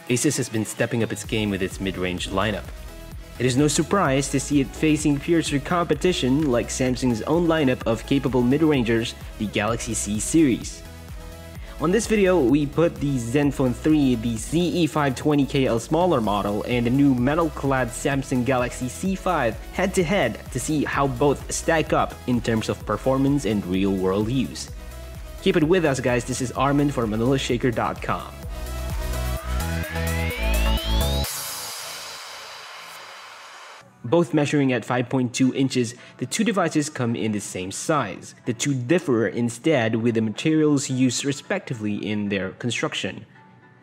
Asus has been stepping up its game with its mid-range lineup. It is no surprise to see it facing fiercer competition like Samsung's own lineup of capable mid-rangers, the Galaxy C series. On this video, we put the Zenfone 3, the CE520KL smaller model, and the new metal-clad Samsung Galaxy C5 head-to-head to see how both stack up in terms of performance and real-world use. Keep it with us, guys. This is Armin for ManilaShaker.com. Both measuring at 5.2 inches, the two devices come in the same size. The two differ instead with the materials used respectively in their construction.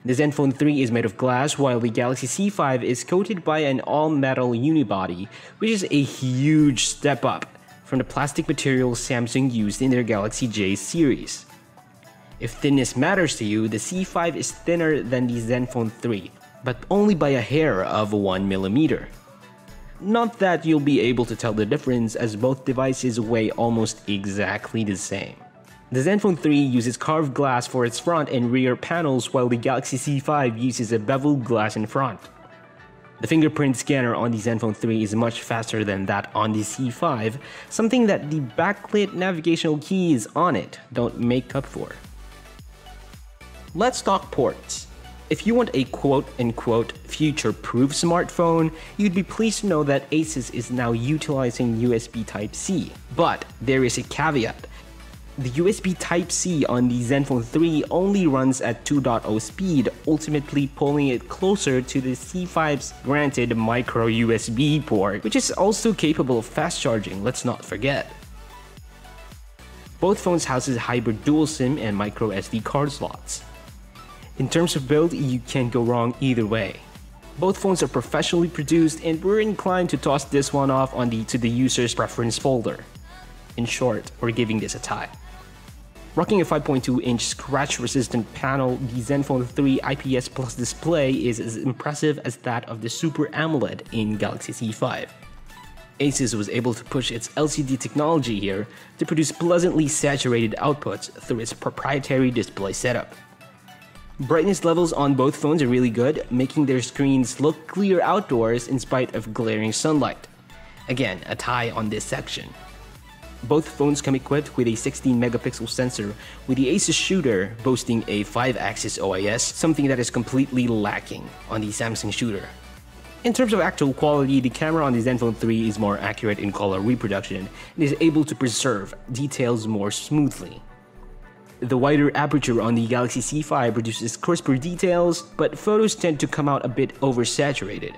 The Zenfone 3 is made of glass, while the Galaxy C5 is coated by an all-metal unibody, which is a huge step up from the plastic material Samsung used in their Galaxy J series. If thinness matters to you, the C5 is thinner than the Zenfone 3, but only by a hair of 1mm. Not that you'll be able to tell the difference, as both devices weigh almost exactly the same. The Zenfone 3 uses carved glass for its front and rear panels, while the Galaxy C5 uses a beveled glass in front. The fingerprint scanner on the Zenfone 3 is much faster than that on the C5, something that the backlit navigational keys on it don't make up for. Let's talk ports. If you want a quote-unquote future-proof smartphone, you'd be pleased to know that Asus is now utilizing USB Type-C. But there is a caveat. The USB Type-C on the Zenfone 3 only runs at 2.0 speed, ultimately pulling it closer to the C5's granted micro USB port, which is also capable of fast charging, let's not forget. Both phones houses hybrid dual SIM and micro SD card slots. In terms of build, you can't go wrong either way. Both phones are professionally produced, and we're inclined to toss this one off to the user's preference folder. In short, we're giving this a tie. Rocking a 5.2-inch scratch-resistant panel, the Zenfone 3 IPS Plus display is as impressive as that of the Super AMOLED in Galaxy C5. Asus was able to push its LCD technology here to produce pleasantly saturated outputs through its proprietary display setup. Brightness levels on both phones are really good, making their screens look clear outdoors in spite of glaring sunlight. Again, a tie on this section. Both phones come equipped with a 16-megapixel sensor, with the Asus shooter boasting a 5-axis OIS, something that is completely lacking on the Samsung shooter. In terms of actual quality, the camera on the Zenfone 3 is more accurate in color reproduction and is able to preserve details more smoothly. The wider aperture on the Galaxy C5 produces crisper details, but photos tend to come out a bit oversaturated.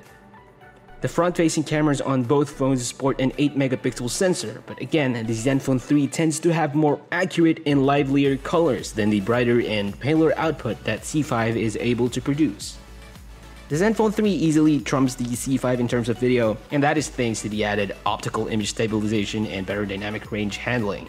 The front-facing cameras on both phones sport an 8-megapixel sensor, but again, the Zenfone 3 tends to have more accurate and livelier colors than the brighter and paler output that C5 is able to produce. The Zenfone 3 easily trumps the C5 in terms of video, and that is thanks to the added optical image stabilization and better dynamic range handling.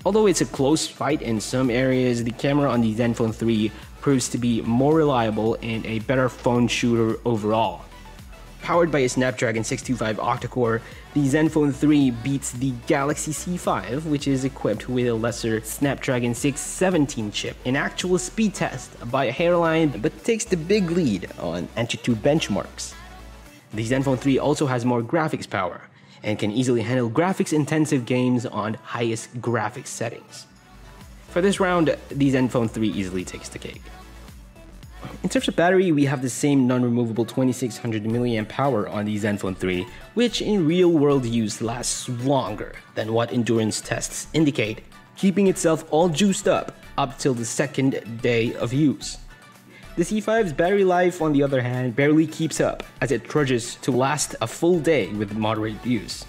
Although it's a close fight in some areas, the camera on the Zenfone 3 proves to be more reliable and a better phone shooter overall. Powered by a Snapdragon 625 octa-core, the Zenfone 3 beats the Galaxy C5, which is equipped with a lesser Snapdragon 617 chip in actual speed test by a hairline, but takes the big lead on Antutu benchmarks. The Zenfone 3 also has more graphics power, and can easily handle graphics-intensive games on highest graphics settings. For this round, the Zenfone 3 easily takes the cake. In terms of battery, we have the same non-removable 2600 mAh on the Zenfone 3, which in real-world use lasts longer than what endurance tests indicate, keeping itself all juiced up till the second day of use. The C5's battery life, on the other hand, barely keeps up as it trudges to last a full day with moderate use.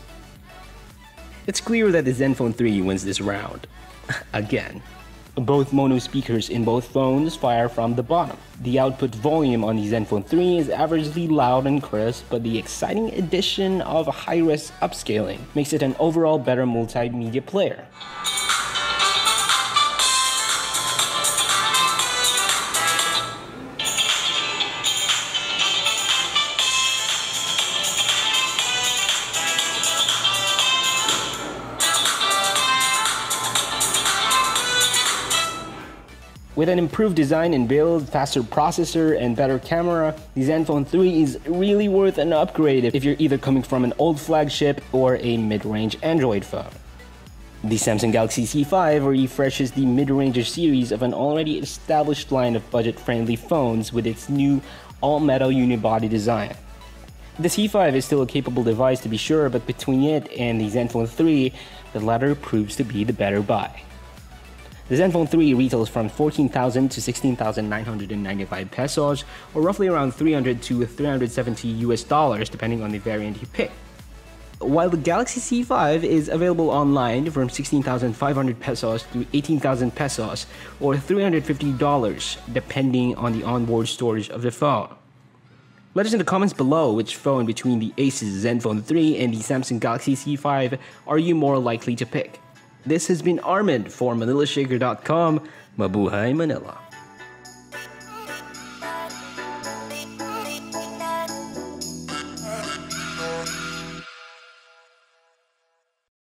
It's clear that the Zenfone 3 wins this round. Again. Both mono speakers in both phones fire from the bottom. The output volume on the Zenfone 3 is averagely loud and crisp, but the exciting addition of high-res upscaling makes it an overall better multimedia player. With an improved design and build, faster processor, and better camera, the Zenfone 3 is really worth an upgrade if you're either coming from an old flagship or a mid-range Android phone. The Samsung Galaxy C5 refreshes the mid-ranger series of an already established line of budget-friendly phones with its new all-metal unibody design. The C5 is still a capable device to be sure, but between it and the Zenfone 3, the latter proves to be the better buy. The Zenfone 3 retails from 14,000 to 16,995 pesos, or roughly around 300 to 370 US dollars depending on the variant you pick. While the Galaxy C5 is available online from 16,500 pesos to 18,000 pesos, or $350 depending on the onboard storage of the phone. Let us in the comments below which phone between the Asus Zenfone 3 and the Samsung Galaxy C5 are you more likely to pick. This has been Armin for ManilaShaker.com. Mabuhay Manila.